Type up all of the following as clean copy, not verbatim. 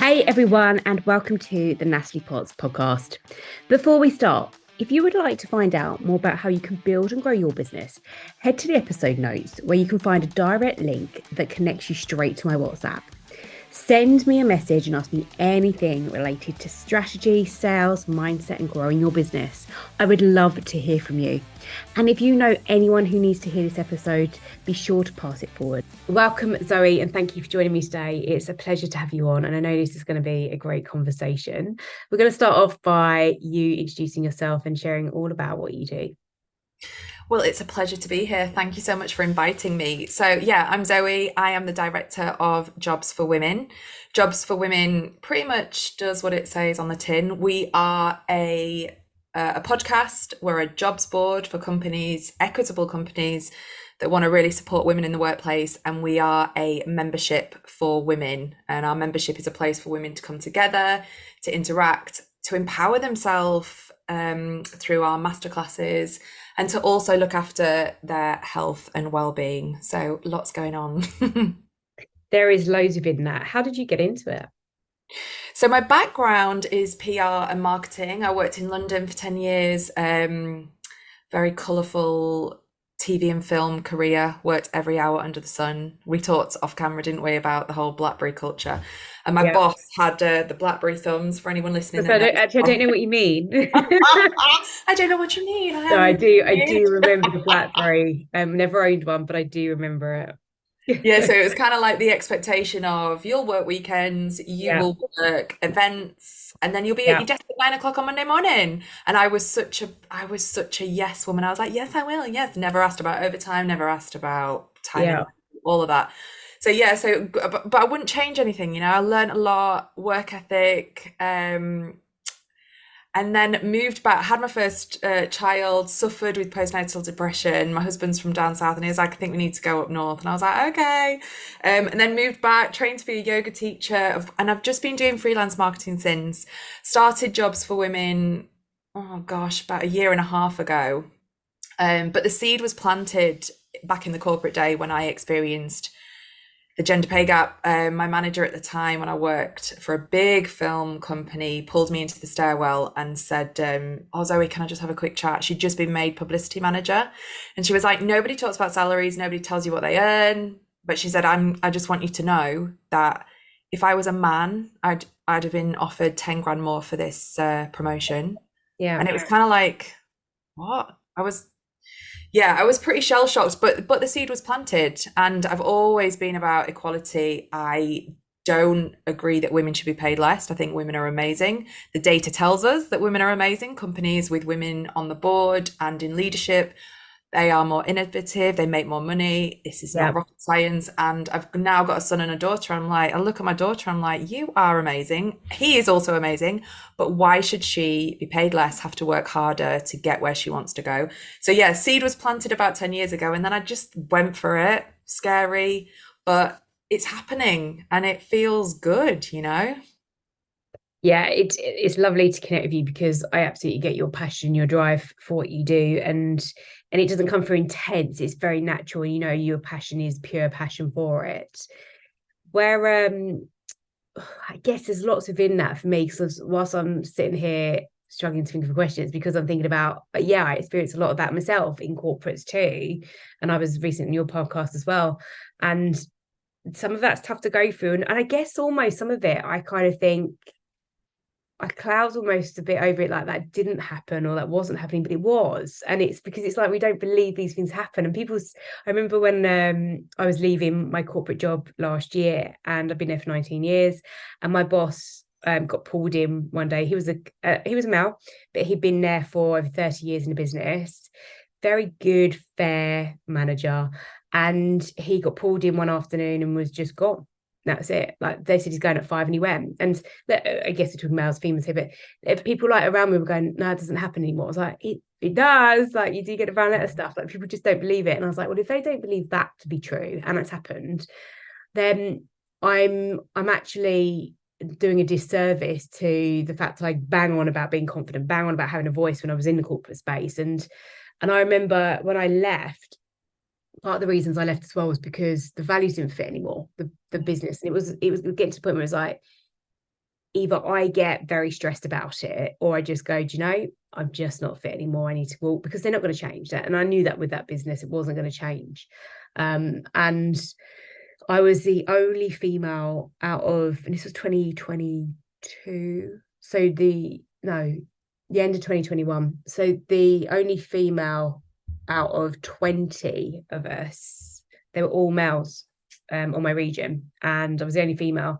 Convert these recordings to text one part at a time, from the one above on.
Hey everyone, and welcome to the Natalie podcast. Before we start, if you would like to find out more about how you can build and grow your business, head to the episode notes where you can find a direct link that connects you straight to my WhatsApp. Send me a message and ask me anything related to strategy, sales, mindset, and growing your business. I would love to hear from you. And if you know anyone who needs to hear this episode, be sure to pass it forward. Welcome, Zoe, and thank you for joining me today. It's a pleasure to have you on, and I know this is going to be a great conversation. We're going to start off by you introducing yourself and sharing all about what you do. Well, it's a pleasure to be here. Thank you so much for inviting me. So, I'm Zoe. I am the director of Jobs for Women. Jobs for Women pretty much does what it says on the tin. We are a podcast. We're a jobs board for companies, equitable companies that want to really support women in the workplace. And we are a membership for women. And our membership is a place for women to come together, to interact, to empower themselves through our masterclasses, and to also look after their health and well-being. So lots going on. There is loads of in that. How did you get into it? So my background is PR and marketing. I worked in London for 10 years, very colourful TV and film career, worked every hour under the sun. We talked off camera, didn't we, about the whole BlackBerry culture. And my boss had the BlackBerry thumbs, for anyone listening. I don't know what you mean. I don't know what you mean. No, I do remember the BlackBerry. Never owned one, but I do remember it. Yeah, so it was kind of like the expectation of you'll work weekends, you will work events, and then you'll be at your desk at 9 o'clock on Monday morning. And I was such a yes woman. I was like, yes, I will. Yes, never asked about overtime, never asked about time, all of that. So but I wouldn't change anything, you know. I learned a lot, work ethic, and then moved back, had my first child, suffered with postnatal depression. My husband's from down south and he was like, I think we need to go up north. And I was like, okay. And then moved back, trained to be a yoga teacher. And I've just been doing freelance marketing since. Started Jobs for Women, oh gosh, about a year and a half ago. But the seed was planted back in the corporate day when I experienced the gender pay gap. My manager at the time, when I worked for a big film company, pulled me into the stairwell and said, oh, Zoe, can I just have a quick chat? She'd just been made publicity manager. And she was like, nobody talks about salaries. Nobody tells you what they earn. But she said, I just want you to know that if I was a man, I'd have been offered 10 grand more for this promotion. Yeah. And it was kind of like, what? I was pretty shell shocked, but the seed was planted, and I've always been about equality. I don't agree that women should be paid less. I think women are amazing. The data tells us that women are amazing. Companies with women on the board and in leadership, they are more innovative, they make more money. This is not rocket science. And I've now got a son and a daughter. I look at my daughter, I'm like, you are amazing. He is also amazing, but why should she be paid less, have to work harder to get where she wants to go? So seed was planted about 10 years ago, and then I just went for it. Scary, but it's happening and it feels good, you know? Yeah, it's lovely to connect with you because I absolutely get your passion, your drive for what you do, and it doesn't come through intense. It's very natural. You know, your passion is pure passion for it. Where I guess there's lots within that for me, because whilst I'm sitting here struggling to think of questions, because I'm thinking about, I experienced a lot of that myself in corporates too, and I was recently in your podcast as well, and some of that's tough to go through, and I guess almost some of it I kind of think I cloud almost a bit over it, like that didn't happen or that wasn't happening, but it was. And it's because it's like we don't believe these things happen. And I remember when I was leaving my corporate job last year, and I've been there for 19 years, and my boss got pulled in one day. He was a male, but he'd been there for over 30 years in the business. Very good, fair manager. And he got pulled in one afternoon and was just gone. That's it. Like, they said he's going at 5 and he went. And I guess we're talking males, females here, but people like around me were going, no, it doesn't happen anymore. I was like, it does. Like, you do get around letter stuff. Like, people just don't believe it. And I was like, well, if they don't believe that to be true, and it's happened, then I'm actually doing a disservice to the fact that I bang on about being confident, bang on about having a voice when I was in the corporate space. And I remember when I left, part of the reasons I left as well was because the values didn't fit anymore, the business. And it was getting to the point where it was like, either I get very stressed about it, or I just go, do you know, I'm just not fit anymore. I need to walk, because they're not going to change that. And I knew that with that business, it wasn't going to change. And I was the only female out of, and this was 2022. So the end of 2021. So the only female out of 20 of us, they were all males on my region, and I was the only female.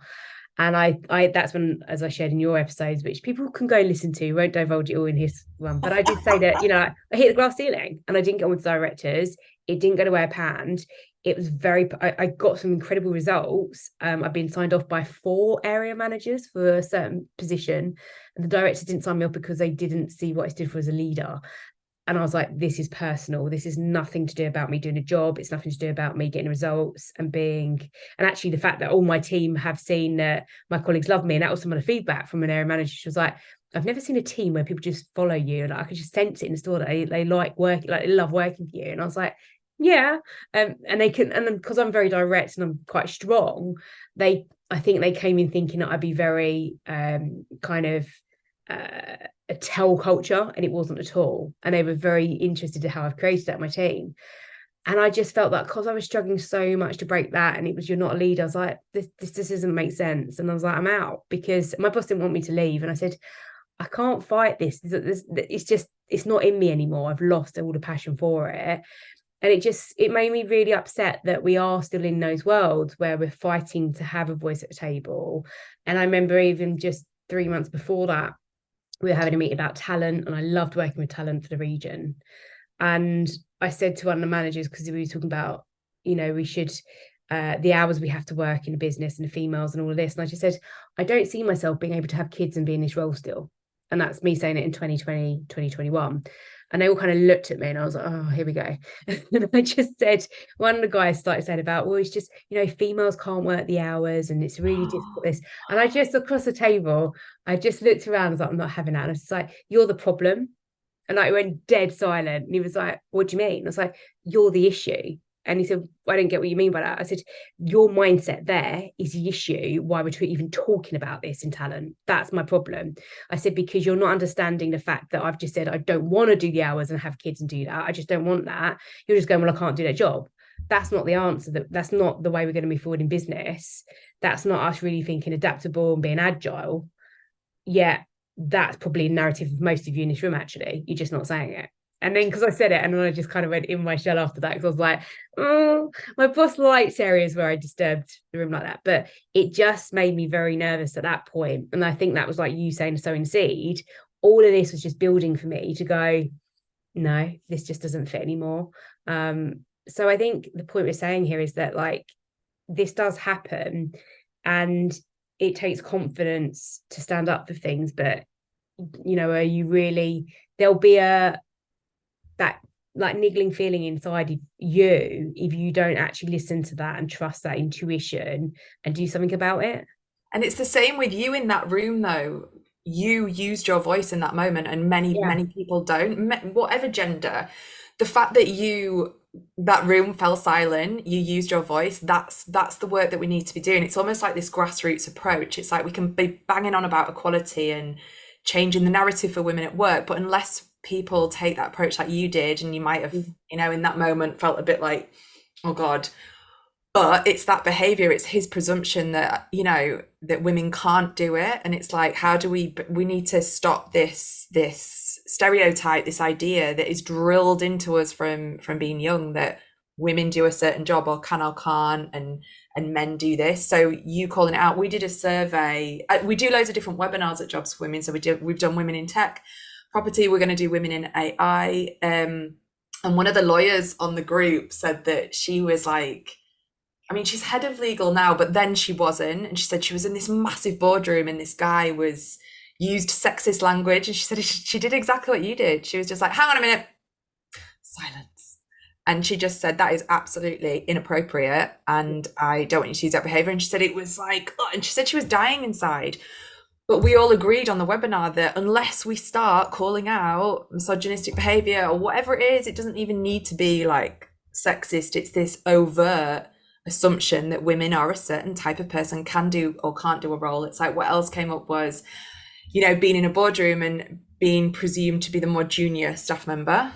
And I that's when, as I shared in your episodes, which people can go listen to, won't divulge it all in his one, but I did say that, I hit the glass ceiling and I didn't get on with directors. It didn't go the way I planned. It was I got some incredible results. I've been signed off by 4 area managers for a certain position, and the directors didn't sign me off because they didn't see what I stood for as a leader. And I was like, this is personal. This is nothing to do about me doing a job. It's nothing to do about me getting results and actually the fact that all my team have seen that my colleagues love me. And that was some of the feedback from an area manager. She was like, I've never seen a team where people just follow you. Like, I could just sense it in the store that they like working, like they love working for you. And I was like, yeah. And they can, and then because I'm very direct and I'm quite strong, I think they came in thinking that I'd be very kind of a tell culture, and it wasn't at all. And they were very interested in how I've created that in my team. And I just felt that because I was struggling so much to break that, and it was, you're not a leader, I was like, this doesn't make sense. And I was like, I'm out, because my boss didn't want me to leave. And I said, I can't fight this. It's just, it's not in me anymore. I've lost all the passion for it. And it made me really upset that we are still in those worlds where we're fighting to have a voice at the table. And I remember even just 3 months before that, we were having a meeting about talent, and I loved working with talent for the region. And I said to one of the managers, because we were talking about, we should, the hours we have to work in a business and the females and all of this. And I just said, I don't see myself being able to have kids and be in this role still. And that's me saying it in 2020, 2021. And they all kind of looked at me, and I was like, oh, here we go. And I just said, one of the guys started saying about, well, it's just, females can't work the hours and it's really difficult this. And I just, across the table, I just looked around and was like, I'm not having that. And I was like, you're the problem. And I went dead silent. And he was like, what do you mean? I was like, you're the issue. And he said, I don't get what you mean by that. I said, your mindset there is the issue why we're even talking about this in talent. That's my problem. I said, because you're not understanding the fact that I've just said, I don't want to do the hours and have kids and do that. I just don't want that. You're just going, well, I can't do that job. That's not the answer. That's not the way we're going to move forward in business. That's not us really thinking adaptable and being agile. Yeah, that's probably a narrative of most of you in this room, actually. You're just not saying it. And then because I said it, and then I just kind of went in my shell after that, because I was like, oh, my boss likes areas where I disturbed the room like that. But it just made me very nervous at that point. And I think that was like you saying sowing seed. All of this was just building for me to go, no, this just doesn't fit anymore. So I think the point we're saying here is that, like, this does happen, and it takes confidence to stand up for things. But, are you really, there'll be that like niggling feeling inside you if you don't actually listen to that and trust that intuition and do something about it. And it's the same with you in that room, though. You used your voice in that moment, and many people don't, whatever gender. The fact that that room fell silent, you used your voice, that's the work that we need to be doing. It's almost like this grassroots approach. It's like we can be banging on about equality and changing the narrative for women at work, but unless people take that approach like you did, and you might have, in that moment felt a bit like, oh God, but it's that behavior, it's his presumption that, that women can't do it. And it's like, how do we need to stop this stereotype, this idea that is drilled into us from being young, that women do a certain job or can or can't, and men do this. So you calling it out, we did a survey, we do loads of different webinars at Jobs for Women. So we've done women in tech, property, we're going to do women in AI. And one of the lawyers on the group said that she was like, I mean, she's head of legal now, but then she wasn't. And she said she was in this massive boardroom and this guy used sexist language. And she said she did exactly what you did. She was just like, hang on a minute, silence. And she just said, that is absolutely inappropriate. And I don't want you to use that behavior. And she said it was like, oh, and she said she was dying inside. But we all agreed on the webinar that unless we start calling out misogynistic behavior or whatever it is, it doesn't even need to be like sexist. It's this overt assumption that women are a certain type of person, can do or can't do a role. It's like what else came up was, being in a boardroom and being presumed to be the more junior staff member,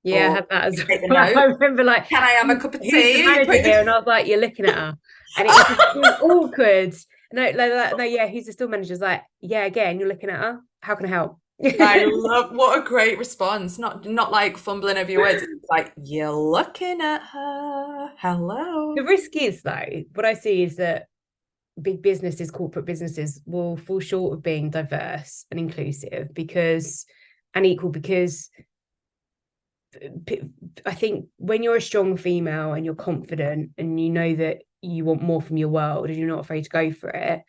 Yeah, I or had that as take the well. note. I remember like, Can I have a cup of who's the tea? You manager put here? And the... I was like, you're looking at her. And it was awkward. No, yeah, who's the store manager? Is like, yeah, again, you're looking at her. How can I help? I love, what a great response. Not like fumbling over your words. It's like, you're looking at her. The Hello. risk is, though, what I see is that big businesses, corporate businesses will fall short of being diverse and inclusive and equal because I think when you're a strong female and you're confident and you know that you want more from your world and you're not afraid to go for it,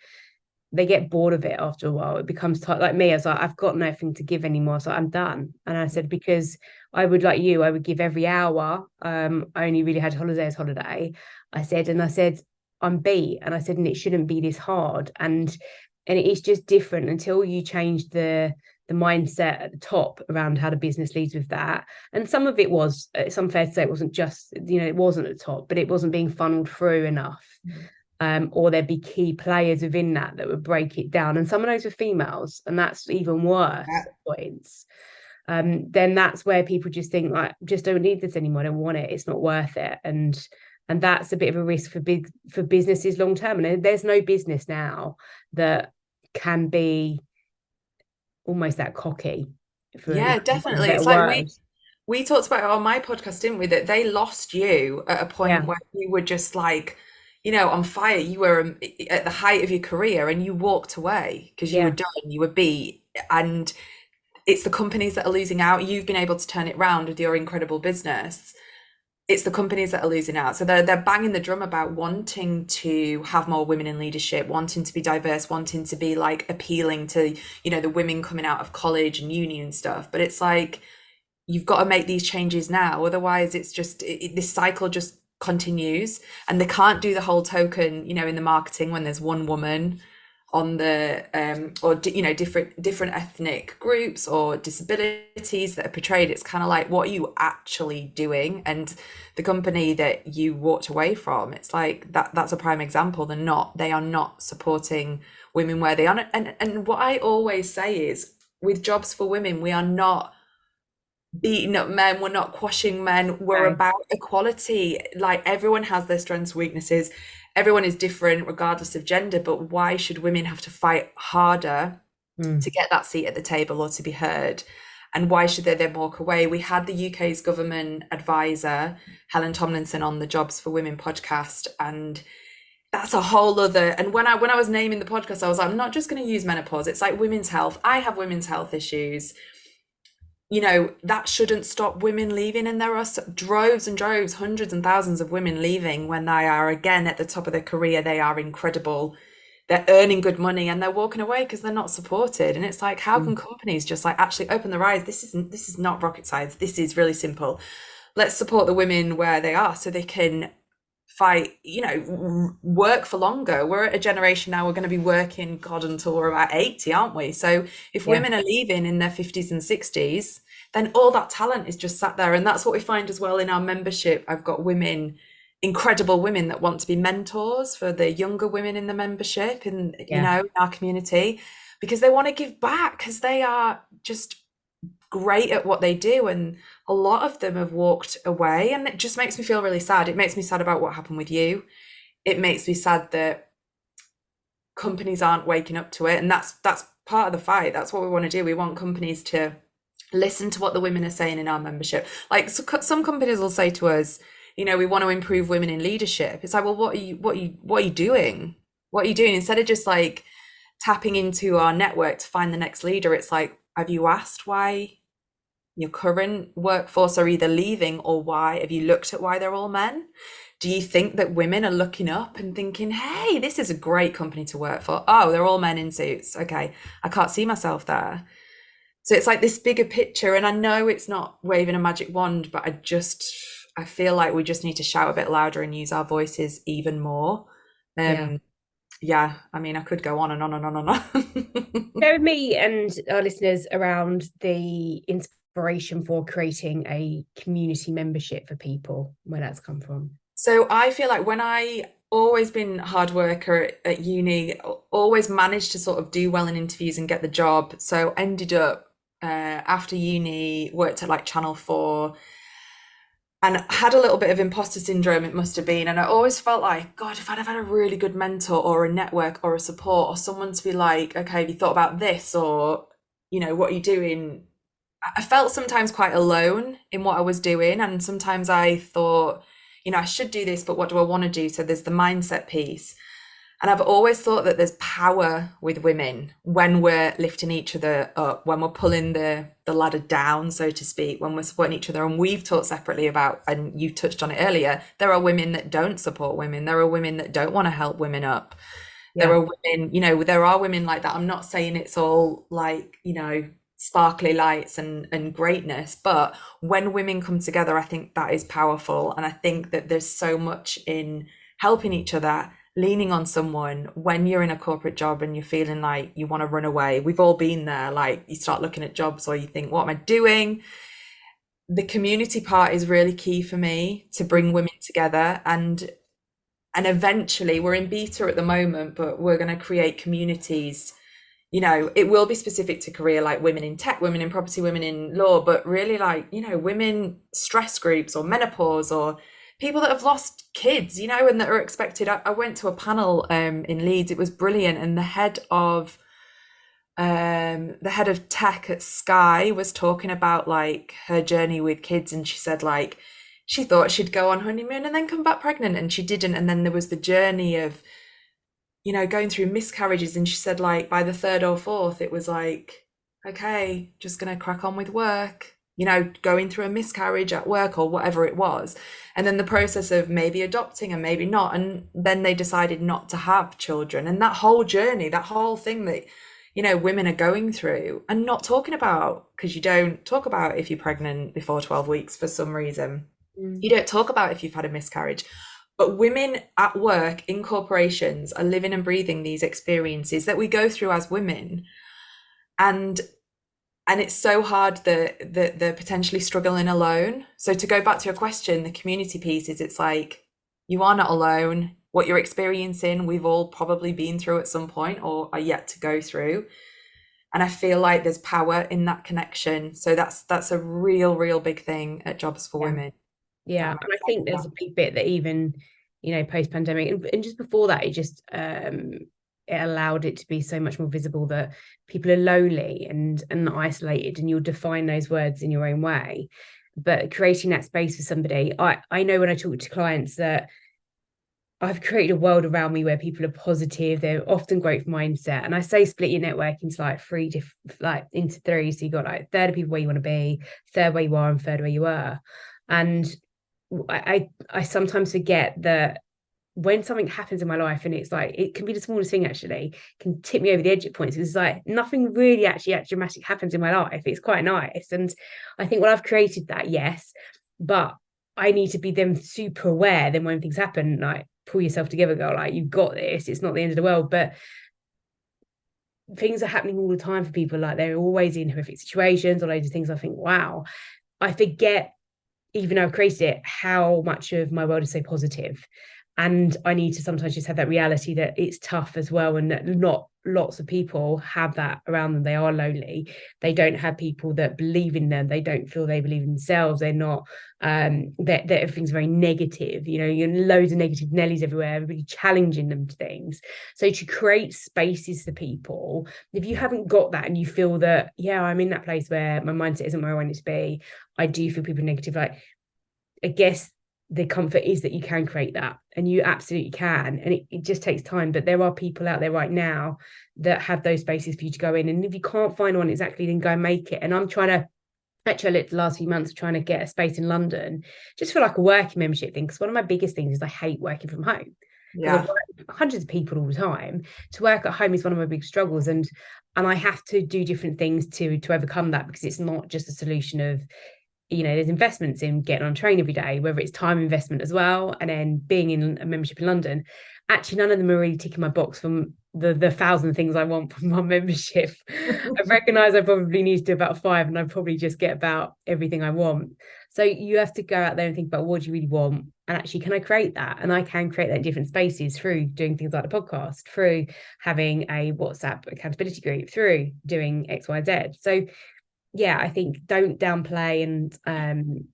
they get bored of it after a while. It becomes tight. Like me, I was like, I've got nothing to give anymore. So I'm done. And I said, because I would, like you, I would give every hour. I only really had holiday as holiday. I said, I'm beat. And I said, and it shouldn't be this hard. And it is just different until you change the mindset at the top around how the business leads with that. And some of it was, some fair to say, it wasn't just, it wasn't at the top, but it wasn't being funneled through enough. Or there'd be key players within that would break it down. And some of those were females, and that's even worse Yeah. points. Then that's where people just think, like, just don't need this anymore. I don't want it. It's not worth it. And that's a bit of a risk for businesses long term. And there's no business now that can be almost that cocky. Yeah, definitely. It's like we talked about it on my podcast, didn't we? That they lost you at a point where you were just like, on fire. You were at the height of your career and you walked away because you were done, you were beat. And it's the companies that are losing out. You've been able to turn it around with your incredible business. It's the companies that are losing out. So they're banging the drum about wanting to have more women in leadership, wanting to be diverse, wanting to be like appealing to, the women coming out of college and uni and stuff. But it's like, you've got to make these changes now. Otherwise, it's just, this cycle just continues, and they can't do the whole token, in the marketing when there's one woman on the or different ethnic groups or disabilities that are portrayed. It's kind of like, what are you actually doing? And the company that you walked away from, it's like that's a prime example. They are not supporting women where they are. And what I always say is, with jobs for women, we are not beating up men, we're not quashing men, we're about equality. Like, everyone has their strengths, weaknesses, everyone is different regardless of gender, but why should women have to fight harder to get that seat at the table or to be heard? And why should they then walk away? We had the UK's government advisor, Helen Tomlinson, on the Jobs for Women podcast, and that's a whole other. And when I was naming the podcast, I was like, I'm not just going to use menopause. It's like women's health. I have women's health issues. That shouldn't stop women leaving. And there are droves and droves, hundreds and thousands of women leaving when they are, again, at the top of their career. They are incredible. They're earning good money and they're walking away because they're not supported. And it's like, how can companies just like actually open their eyes? This is not rocket science. This is really simple. Let's support the women where they are so they can fight, work for longer. We're at a generation now, we're going to be working, God, until we're about 80, aren't we? So if women are leaving in their 50s and 60s, then all that talent is just sat there. And that's what we find as well in our membership. I've got women, incredible women, that want to be mentors for the younger women in the membership, in in our community, because they want to give back, because they are just great at what they do, and a lot of them have walked away, and it just makes me feel really sad. It makes me sad about what happened with you. It makes me sad that companies aren't waking up to it, and that's part of the fight. That's what we want to do. We want companies to listen to what the women are saying in our membership. Like, so some companies will say to us, we want to improve women in leadership. It's like, well, what are you doing? What are you doing? Instead of just like tapping into our network to find the next leader, it's like, have you asked why your current workforce are either leaving, or why? Have you looked at why they're all men? Do you think that women are looking up and thinking, hey, this is a great company to work for? Oh, they're all men in suits. Okay, I can't see myself there. So it's like this bigger picture. And I know it's not waving a magic wand, but I feel like we just need to shout a bit louder and use our voices even more. Yeah, I mean, I could go on and on and on and on. Share with me and our listeners around the inspiration for creating a community membership for people, where that's come from. So I feel like when I always been a hard worker at uni, always managed to sort of do well in interviews and get the job. So ended up after uni, worked at like Channel 4 and had a little bit of imposter syndrome, it must have been. And I always felt like, God, if I'd have had a really good mentor or a network or a support or someone to be like, okay, have you thought about this? Or, what are you doing? I felt sometimes quite alone in what I was doing. And sometimes I thought, I should do this, but what do I want to do? So there's the mindset piece. And I've always thought that there's power with women when we're lifting each other up, when we're pulling the ladder down, so to speak, when we're supporting each other. And we've talked separately about, and you touched on it earlier, there are women that don't support women. There are women that don't want to help women up. There are women, there are women like that. I'm not saying it's all like, sparkly lights and greatness, but when women come together, I think that is powerful. And I think that there's so much in helping each other, leaning on someone when you're in a corporate job and you're feeling like you want to run away. We've all been there. Like you start looking at jobs or you think, what am I doing? The community part is really key for me to bring women together, and eventually we're in beta at the moment, but we're going to create communities. It will be specific to career, like women in tech, women in property, women in law, but really like, women stress groups or menopause or people that have lost kids, and that are expected. I went to a panel in Leeds. It was brilliant. And the head of tech at Sky was talking about like her journey with kids. And she said like, she thought she'd go on honeymoon and then come back pregnant, and she didn't. And then there was the journey of, going through miscarriages. And she said like by the third or fourth, it was like, okay, just gonna crack on with work, going through a miscarriage at work or whatever it was. And then the process of maybe adopting and maybe not. And then they decided not to have children. And that whole journey, that whole thing that, women are going through and not talking about, because you don't talk about if you're pregnant before 12 weeks for some reason. You don't talk about if you've had a miscarriage. But women at work in corporations are living and breathing these experiences that we go through as women. And it's so hard that they're potentially struggling alone. So to go back to your question, the community piece is, it's like, you are not alone. What you're experiencing, we've all probably been through at some point or are yet to go through. And I feel like there's power in that connection. So that's a real big thing at Jobs for Women. Yeah, and I think there's a big bit that even, post-pandemic and just before that, it just it allowed it to be so much more visible that people are lonely and isolated, and you'll define those words in your own way. But creating that space for somebody, I know when I talk to clients that I've created a world around me where people are positive, they're often growth mindset. And I say split your network into like into three. So you got like third of people where you want to be, third where you are, and third where you are. And I sometimes forget that when something happens in my life, and it's like, it can be the smallest thing actually, can tip me over the edge at points. It's like nothing really actually dramatic happens in my life. It's quite nice. And I think, well, I've created that, yes, but I need to be then super aware then when things happen, like pull yourself together, go like, you've got this, it's not the end of the world. But things are happening all the time for people, like they're always in horrific situations or loads of things. I think, wow, I forget, even though I've created it, how much of my world is so positive. And I need to sometimes just have that reality that it's tough as well, and that not lots of people have that around them. They are lonely. They don't have people that believe in them. They don't feel they believe in themselves. They're not, that everything's very negative. You're loads of negative Nellies everywhere, everybody challenging them to things. So to create spaces for people, if you haven't got that and you feel that, yeah, I'm in that place where my mindset isn't where I want it to be, I do feel people negative, like, I guess the comfort is that you can create that, and you absolutely can, and it just takes time. But there are people out there right now that have those spaces for you to go in, and if you can't find one exactly, then go and make it. And I'm trying to, actually, I looked the last few months trying to get a space in London just for like a working membership thing, because one of my biggest things is I hate working from home. I've worked with hundreds of people all the time. To work at home is one of my big struggles, and I have to do different things to overcome that, because it's not just a solution of, there's investments in getting on a train every day, whether it's time investment as well, and then being in a membership in London. Actually, none of them are really ticking my box from the 1,000 things I want from my membership. I recognise I probably need to do about 5, and I probably just get about everything I want. So you have to go out there and think about what do you really want, and actually, can I create that? And I can create that in different spaces through doing things like the podcast, through having a WhatsApp accountability group, through doing X, Y, Z. So yeah, I think don't downplay and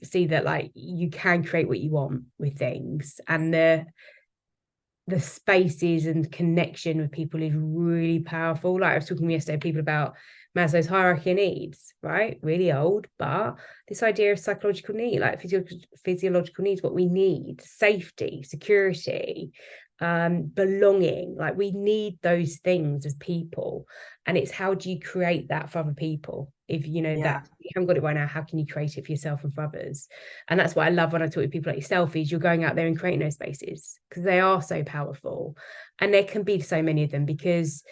see that like you can create what you want with things, and the spaces and connection with people is really powerful. Like I was talking yesterday, people about Maslow's hierarchy of needs, right? Really old, but this idea of psychological need, like physiological needs, what we need, safety, security, belonging, like we need those things as people. And it's how do you create that for other people? If you know Yeah. that you haven't got it right now, how can you create it for yourself and for others? And that's what I love when I talk to people like yourself, is you're going out there and creating those spaces because they are so powerful. And there can be so many of them because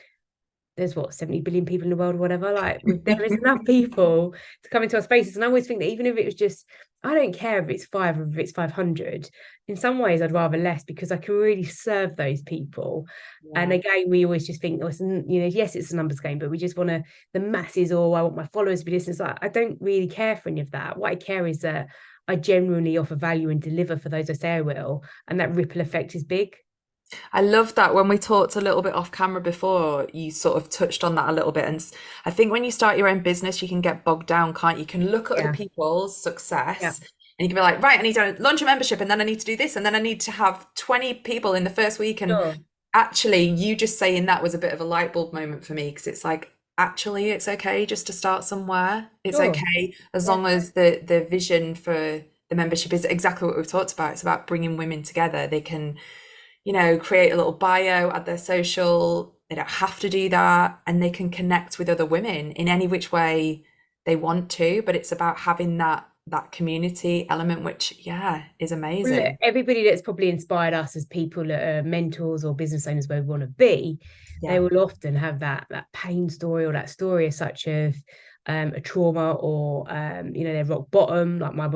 there's what 70 billion people in the world or whatever. Like there is enough people to come into our spaces. And I always think that even if it was just, I don't care if it's 5 or if it's 500, in some ways I'd rather less because I can really serve those people. And Yeah. again, we always just think, yes, it's a numbers game, but we just want to the masses, or I want my followers to be listeners. Like, I don't really care for any of that. What I care is that I genuinely offer value and deliver for those I say I will, and that ripple effect is big. I love that when we talked a little bit off camera before, you sort of touched on that a little bit. And I think when you start your own business, you can get bogged down, can't you? You can look at other Yeah, people's yeah, success and you can be like, right, I need to launch a membership and then I need to do this and then I need to have 20 people in the first week. And sure, actually, you just saying that was a bit of a light bulb moment for me because it's like, actually, it's okay just to start somewhere. It's sure, okay as yeah, long as the vision for the membership is exactly what we've talked about. It's about bringing women together. They can create a little bio, add their social. They don't have to do that. And they can connect with other women in any which way they want to. But it's about having that community element, which, yeah, is well, look, amazing. everybody that's probably inspired us as people that are mentors or business owners where we want to be, they Yeah. will often have that pain story or that story as such of a trauma or their rock bottom. Like my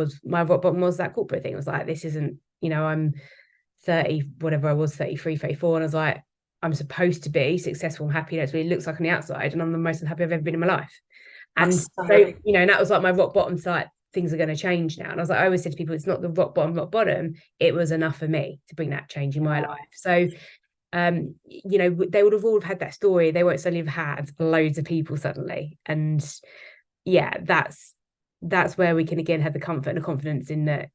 rock bottom was that corporate thing. It was like, this isn't, I'm 30, whatever I was, 33, 34, and I was like, I'm supposed to be successful and happy. That's what it looks like on the outside, and I'm the most unhappy I've ever been in my life. And That's so, so, and that was like my rock bottom side. Things are going to change now. And I was like, I always said to people, it's not the rock bottom. It was enough for me to bring that change in my life. yeah. So, they would have all had that story. They won't suddenly have had loads of people suddenly. And yeah, that's where we can again have the comfort and the confidence in that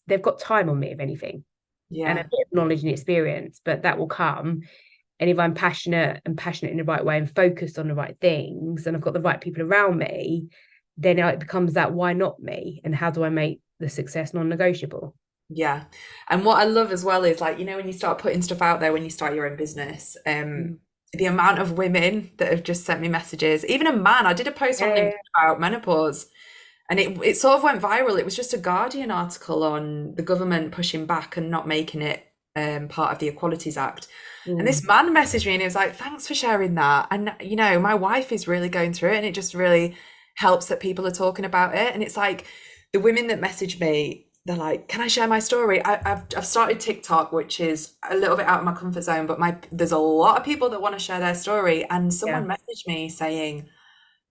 they've got time on me, if anything, and a Yeah. bit of knowledge and experience, but that will come. And if I'm passionate in the right way and focused on the right things, and I've got the right people around me, then it becomes that why not me? And how do I make the success non-negotiable? Yeah. And what I love as well is like, when you start putting stuff out there, when you start your own business, Mm. the amount of women that have just sent me messages, even a man, I did a post on LinkedIn Yeah, about menopause and it sort of went viral. It was just a Guardian article on the government pushing back and not making it part of the Equalities Act. And this mm, man messaged me and he was like, thanks for sharing that. And, my wife is really going through it and it just really helps that people are talking about it. And it's like the women that message me, they're like, can I share my story? I've started TikTok, which is a little bit out of my comfort zone, but there's a lot of people that want to share their story. And yeah, someone messaged me saying,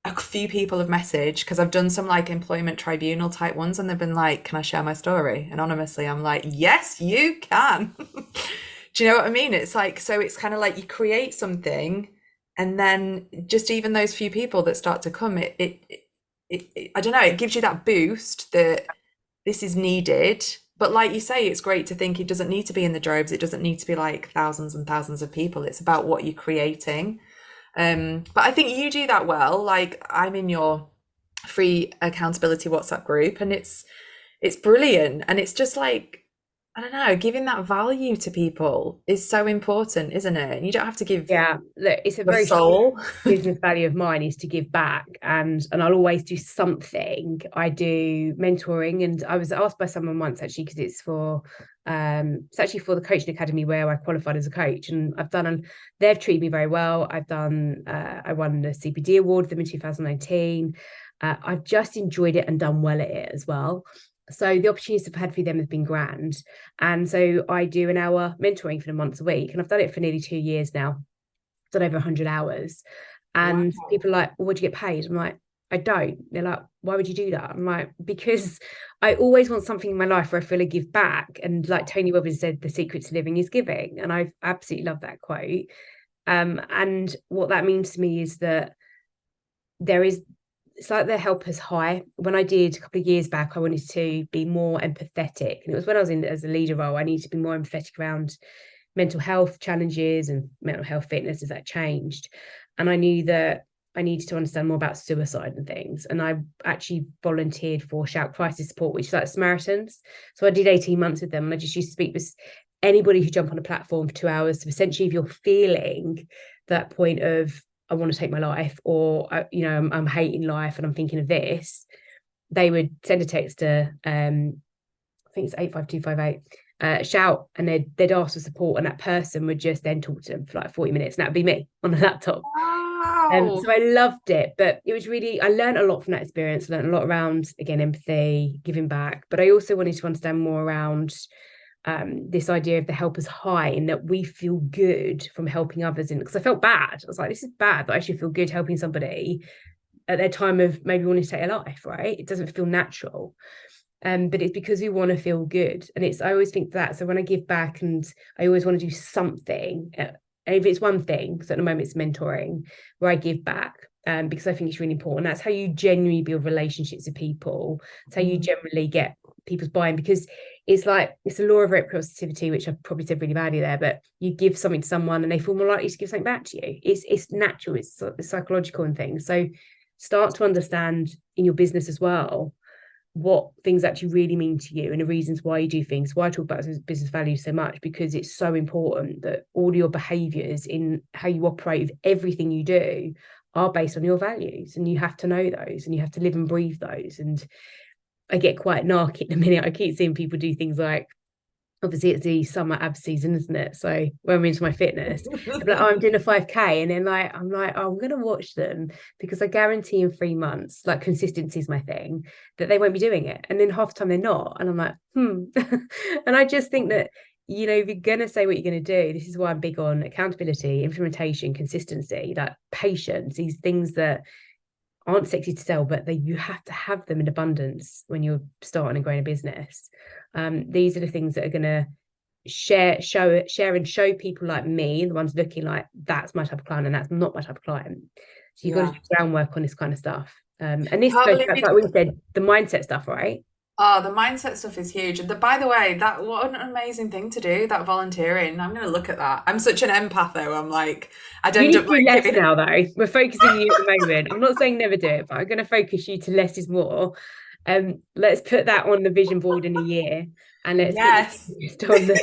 a few people have messaged because I've done some like employment tribunal type ones and they've been like, can I share my story? Anonymously, I'm like, yes, you can. Do you know what I mean? It's like, so it's kind of like you create something and then just even those few people that start to come, I don't know, it gives you that boost that this is needed. But like you say, it's great to think it doesn't need to be in the droves. It doesn't need to be like thousands and thousands of people. It's about what you're creating. But I think you do that well. Like I'm in your free accountability WhatsApp group and it's brilliant. And it's just like, I don't know, giving that value to people is so important, isn't it? And you don't have to give yeah. Look, it's a your very soul. business value of mine is to give back, and I'll always do something. I do mentoring, and I was asked by someone once actually because it's actually for the coaching academy where I qualified as a coach, and they've treated me very well. I won the CPD award with them in 2019. I've just enjoyed it and done well at it as well. So the opportunities I've had for them have been grand. And so I do an hour mentoring for them once a week, and I've done it for nearly 2 years now, done over 100 hours. And Wow. people are like, well, what do you get paid? I'm like, I don't. They're like, why would you do that? I'm like, because I always want something in my life where I feel I give back. And like Tony Robbins said, the secret to living is giving. And I absolutely love that quote. And what that means to me is that it's like the helper's high. When I did a couple of years back, I wanted to be more empathetic. And it was when I was in as a leader role, I needed to be more empathetic around mental health challenges and mental health fitness as that changed. And I knew that I needed to understand more about suicide and things. And I actually volunteered for Shout Crisis Support, which is like Samaritans. So I did 18 months with them. And I just used to speak with anybody who jumped on a platform for 2 hours. So essentially, if you're feeling that point of, I want to take my life, or, I'm hating life and I'm thinking of this, they would send a text to, I think it's 85258, shout, and they'd ask for support, and that person would just then talk to them for like 40 minutes, and that would be me on a laptop. Wow. So I loved it, but it was really, I learned a lot from that experience. I learned a lot around, again, empathy, giving back, but I also wanted to understand more around this idea of the helper's high, in that we feel good from helping others. And because I felt bad, I was like, this is bad, but I actually feel good helping somebody at their time of maybe wanting to take a life, right? It doesn't feel natural. But it's because we want to feel good. And I always think that. So when I give back, and I always want to do something, and if it's one thing, because at the moment it's mentoring, where I give back, because I think it's really important. That's how you genuinely build relationships with people. It's how you generally get people's buy-in, because it's a law of reciprocity, which I've probably said really badly there, but you give something to someone and they feel more likely to give something back to you. It's natural, it's psychological and things. So start to understand in your business as well what things actually really mean to you and the reasons why you do things. Why I talk about business values so much, because it's so important that all your behaviors in how you operate with everything you do are based on your values, and you have to know those and you have to live and breathe those. And I get quite narky at the minute. I keep seeing people do things like, obviously it's the summer ab season, isn't it? So when I'm into my fitness, I'm like, I'm doing a 5K, and then I'm like, oh, I'm gonna watch them, because I guarantee in 3 months, like, consistency is my thing, that they won't be doing it, and then half the time they're not, and I'm like, and I just think that, if you're gonna say what you're gonna do, this is why I'm big on accountability, implementation, consistency, like patience, these things that aren't sexy to sell, but that you have to have them in abundance when you're starting and growing a business. These are the things that are going to share and show people like me, the ones looking like, that's my type of client and that's not my type of client. So you've got to do groundwork on this kind of stuff. And this goes back, like we said, the mindset stuff, right? Oh, the mindset stuff is huge. By the way, what an amazing thing to do, that volunteering. I'm going to look at that. I'm such an empath, though. I'm like, I don't do less now, though. We're focusing you at the moment. I'm not saying never do it, but I'm going to focus you to less is more. Let's put that on the vision board in a year, and let's get on the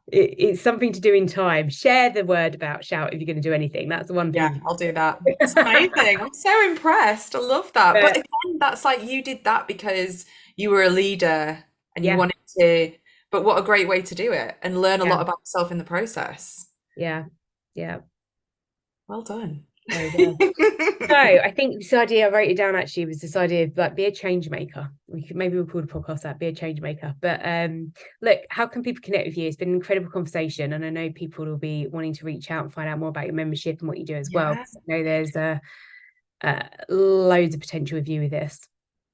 it's something to do in time. Share the word about Shout if you're going to do anything. That's the one thing. Yeah, I'll do that. It's amazing. I'm so impressed. I love that. But again, that's like, you did that because you were a leader and you wanted to, but what a great way to do it, and learn a lot about yourself in the process. Yeah. Well done. So I think this idea, I wrote it down actually, was this idea of like, be a change maker. We'll call the podcast that, be a change maker. But look, how can people connect with you? It's been an incredible conversation, and I know people will be wanting to reach out and find out more about your membership and what you do as well. I know there's loads of potential with you with this.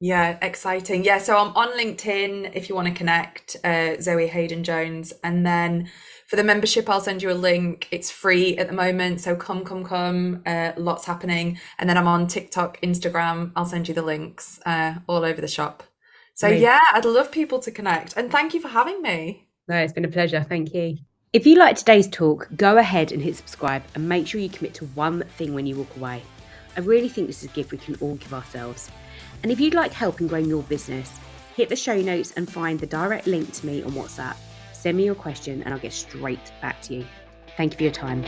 Yeah, exciting. Yeah, so I'm on LinkedIn if you want to connect, Zoë Haydn Jones. And then for the membership, I'll send you a link. It's free at the moment, so come. Lots happening. And then I'm on TikTok, Instagram. I'll send you the links all over the shop. So yeah, I'd love people to connect. And thank you for having me. No, it's been a pleasure. Thank you. If you like today's talk, go ahead and hit subscribe, and make sure you commit to one thing when you walk away. I really think this is a gift we can all give ourselves. And if you'd like help in growing your business, hit the show notes and find the direct link to me on WhatsApp. Send me your question and I'll get straight back to you. Thank you for your time.